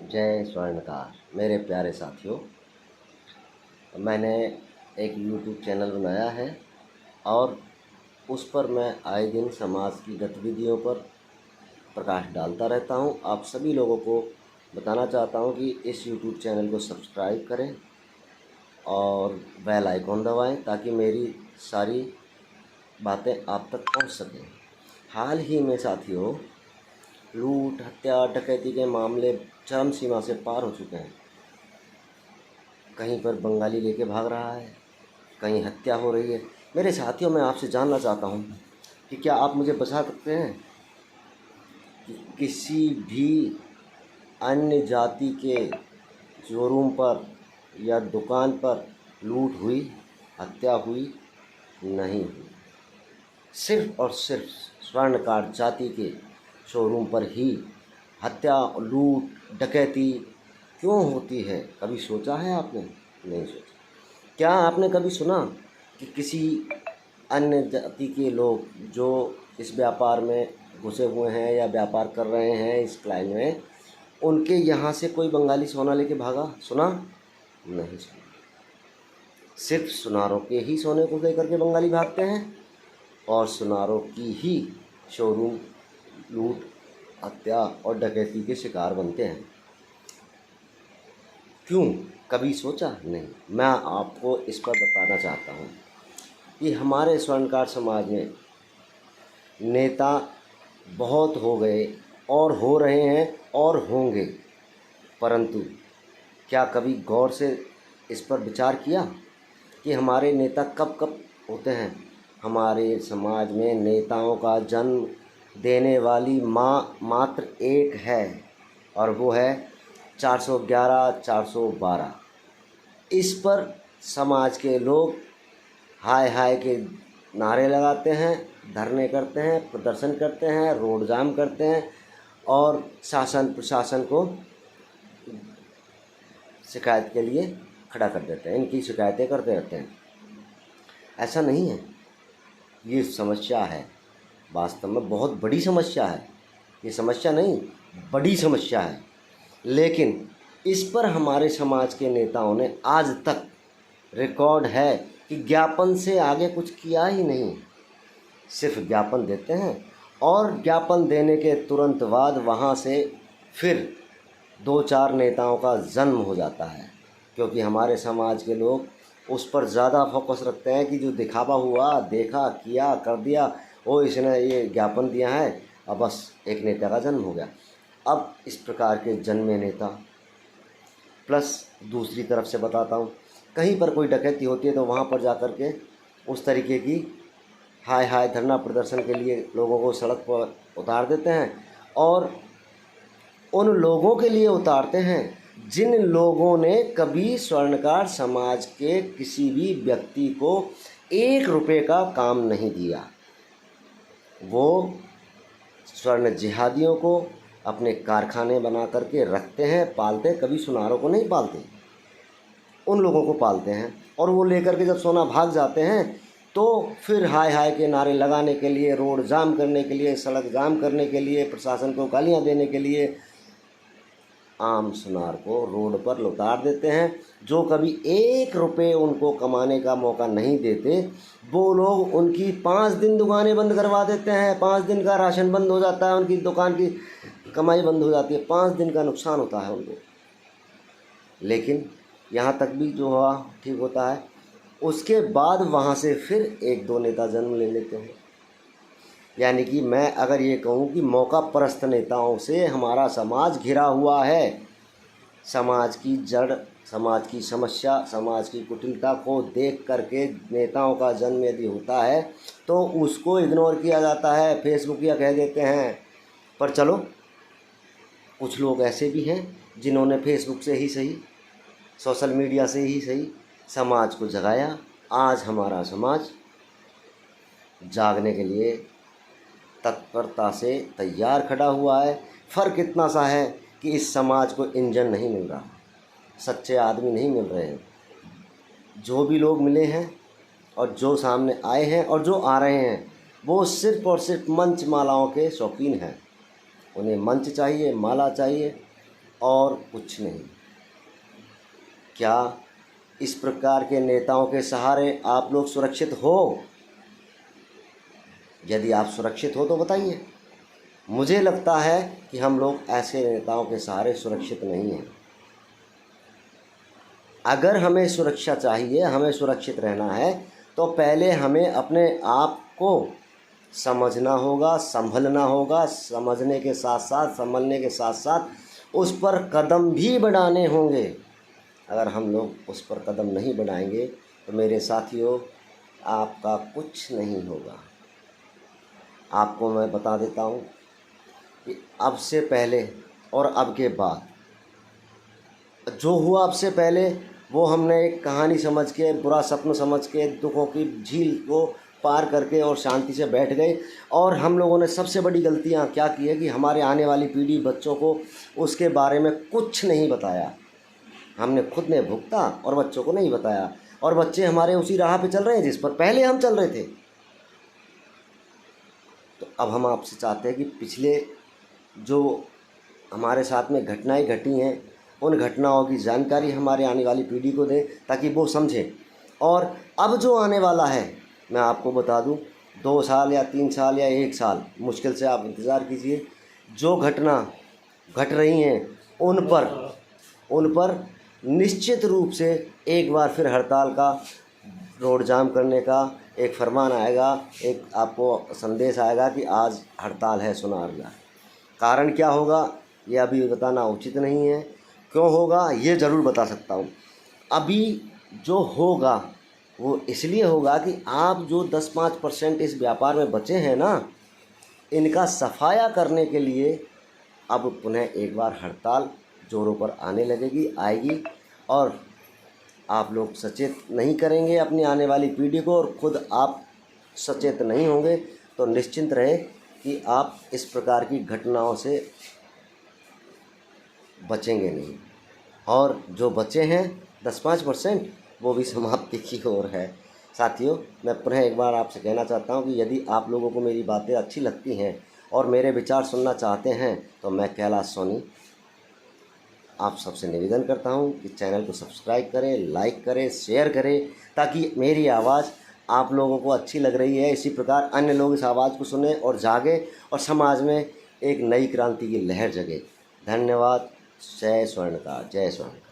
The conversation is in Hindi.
जय स्वर्णकार। मेरे प्यारे साथियों, मैंने एक YouTube चैनल बनाया है और उस पर मैं आए दिन समाज की गतिविधियों पर प्रकाश डालता रहता हूं। आप सभी लोगों को बताना चाहता हूं कि इस YouTube चैनल को सब्सक्राइब करें और बेल आइकॉन दबाएं ताकि मेरी सारी बातें आप तक पहुंच सकें। हाल ही में साथियों, लूट, हत्या, डकैती के मामले चरम सीमा से पार हो चुके हैं। कहीं पर बंगाली लेके भाग रहा है, कहीं हत्या हो रही है। मेरे साथियों, मैं आपसे जानना चाहता हूं कि क्या आप मुझे बता सकते हैं कि किसी भी अन्य जाति के शोरूम पर या दुकान पर लूट हुई, हत्या हुई? नहीं हुई। सिर्फ़ और सिर्फ स्वर्णकार जाति के शोरूम पर ही हत्या, लूट, डकैती क्यों होती है? कभी सोचा है आपने? नहीं सोचा। क्या आपने कभी सुना कि किसी अन्य जाति के लोग जो इस व्यापार में घुसे हुए हैं या व्यापार कर रहे हैं इस लाइन में, उनके यहाँ से कोई बंगाली सोना लेके भागा? सुना? नहीं सुना। सिर्फ सुनारों के ही सोने को लेकर के बंगाली भागते हैं और सुनारों की ही शोरूम लूट, हत्या और डकैती के शिकार बनते हैं। क्यों? कभी सोचा? नहीं। मैं आपको इस पर बताना चाहता हूँ कि हमारे स्वर्णकार समाज में नेता बहुत हो गए और हो रहे हैं और होंगे, परंतु क्या कभी गौर से इस पर विचार किया कि हमारे नेता कब कब होते हैं? हमारे समाज में नेताओं का जन्म देने वाली माँ मात्र एक है और वो है 411, 412। इस पर समाज के लोग हाय हाय के नारे लगाते हैं, धरने करते हैं, प्रदर्शन करते हैं, रोड जाम करते हैं और शासन प्रशासन को शिकायत के लिए खड़ा कर देते हैं। इनकी शिकायतें करते रहते हैं। ऐसा नहीं है। ये समस्या है, वास्तव में बहुत बड़ी समस्या है। ये समस्या नहीं, बड़ी समस्या है। लेकिन इस पर हमारे समाज के नेताओं ने आज तक रिकॉर्ड है कि ज्ञापन से आगे कुछ किया ही नहीं। सिर्फ ज्ञापन देते हैं और ज्ञापन देने के तुरंत बाद वहाँ से फिर 2-4 नेताओं का जन्म हो जाता है, क्योंकि हमारे समाज के लोग उस पर ज़्यादा फोकस रखते हैं कि जो दिखावा हुआ, देखा, किया, कर दिया, ओ इसने ये ज्ञापन दिया है, अब बस एक नेता का जन्म हो गया। अब इस प्रकार के जन्मे नेता प्लस दूसरी तरफ से बताता हूँ, कहीं पर कोई डकैती होती है तो वहाँ पर जाकर के उस तरीके की हाय हाय धरना प्रदर्शन के लिए लोगों को सड़क पर उतार देते हैं और उन लोगों के लिए उतारते हैं जिन लोगों ने कभी स्वर्णकार समाज के किसी भी व्यक्ति को 1 रुपये का काम नहीं दिया। वो स्वर्ण जिहादियों को अपने कारखाने बना करके रखते हैं, पालते हैं। कभी सुनारों को नहीं पालते, उन लोगों को पालते हैं और वो लेकर के जब सोना भाग जाते हैं तो फिर हाय हाय के नारे लगाने के लिए, रोड जाम करने के लिए, सड़क जाम करने के लिए, प्रशासन को गालियां देने के लिए आम सुनार को रोड पर उतार देते हैं। जो कभी 1 रुपये उनको कमाने का मौका नहीं देते, वो लोग उनकी 5 दिन दुकानें बंद करवा देते हैं। 5 दिन का राशन बंद हो जाता है, उनकी दुकान की कमाई बंद हो जाती है, 5 दिन का नुकसान होता है उनको। लेकिन यहाँ तक भी जो हुआ ठीक होता है, उसके बाद वहाँ से फिर 1-2 नेता जन्म ले लेते हैं। यानी कि मैं अगर ये कहूँ कि मौका परस्त नेताओं से हमारा समाज घिरा हुआ है। समाज की जड़, समाज की समस्या, समाज की कुटिलता को देख करके नेताओं का जन्म यदि होता है तो उसको इग्नोर किया जाता है, फेसबुकिया कह देते हैं। पर चलो, कुछ लोग ऐसे भी हैं जिन्होंने फेसबुक से ही सही, सोशल मीडिया से ही सही समाज को जगाया। आज हमारा समाज जागने के लिए तत्परता से तैयार खड़ा हुआ है। फ़र्क इतना सा है कि इस समाज को इंजन नहीं मिल रहा, सच्चे आदमी नहीं मिल रहे हैं। जो भी लोग मिले हैं और जो सामने आए हैं और जो आ रहे हैं, वो सिर्फ़ और सिर्फ मंच मालाओं के शौकीन हैं। उन्हें मंच चाहिए, माला चाहिए, और कुछ नहीं। क्या इस प्रकार के नेताओं के सहारे आप लोग सुरक्षित हो? यदि आप सुरक्षित हो तो बताइए। मुझे लगता है कि हम लोग ऐसे नेताओं के सहारे सुरक्षित नहीं हैं। अगर हमें सुरक्षा चाहिए, हमें सुरक्षित रहना है, तो पहले हमें अपने आप को समझना होगा, संभलना होगा। समझने के साथ साथ, संभलने के साथ साथ उस पर कदम भी बढ़ाने होंगे। अगर हम लोग उस पर कदम नहीं बढ़ाएंगे तो मेरे साथियों, आपका कुछ नहीं होगा। आपको मैं बता देता हूँ कि अब से पहले और अब के बाद जो हुआ, अब से पहले वो हमने एक कहानी समझ के, बुरा सपना समझ के, दुखों की झील को पार करके और शांति से बैठ गए। और हम लोगों ने सबसे बड़ी गलतियाँ क्या की है कि हमारे आने वाली पीढ़ी, बच्चों को उसके बारे में कुछ नहीं बताया। हमने खुद ने भुगता और बच्चों को नहीं बताया, और बच्चे हमारे उसी राह पे चल रहे हैं जिस पर पहले हम चल रहे थे। तो अब हम आपसे चाहते हैं कि पिछले जो हमारे साथ में घटनाएं घटी हैं, उन घटनाओं की जानकारी हमारे आने वाली पीढ़ी को दें ताकि वो समझें। और अब जो आने वाला है, मैं आपको बता दूं, 2 साल या 3 साल या 1 साल मुश्किल से आप इंतज़ार कीजिए। जो घटना घट रही हैं उन पर निश्चित रूप से एक बार फिर हड़ताल का, रोड जाम करने का एक फरमान आएगा, एक आपको संदेश आएगा कि आज हड़ताल है सोनारगाह। कारण क्या होगा ये अभी बताना उचित नहीं है। क्यों होगा ये ज़रूर बता सकता हूँ। अभी जो होगा वो इसलिए होगा कि आप जो 10-5% इस व्यापार में बचे हैं ना, इनका सफाया करने के लिए अब पुनः एक बार हड़ताल जोरों पर आने लगेगी, आएगी। और आप लोग सचेत नहीं करेंगे अपनी आने वाली पीढ़ी को, और खुद आप सचेत नहीं होंगे, तो निश्चिंत रहे कि आप इस प्रकार की घटनाओं से बचेंगे नहीं। और जो बचे हैं 10-5%, वो भी समाप्ति की ओर है। साथियों, मैं पुनः एक बार आपसे कहना चाहता हूँ कि यदि आप लोगों को मेरी बातें अच्छी लगती हैं और मेरे विचार सुनना चाहते हैं, तो मैं कैलाश सोनी आप सबसे निवेदन करता हूँ कि चैनल को सब्सक्राइब करें, लाइक करें, शेयर करें, ताकि मेरी आवाज़ आप लोगों को अच्छी लग रही है, इसी प्रकार अन्य लोग इस आवाज़ को सुने और जागे और समाज में एक नई क्रांति की लहर जगे। धन्यवाद। जय स्वर्णकार, जय स्वर्णकार।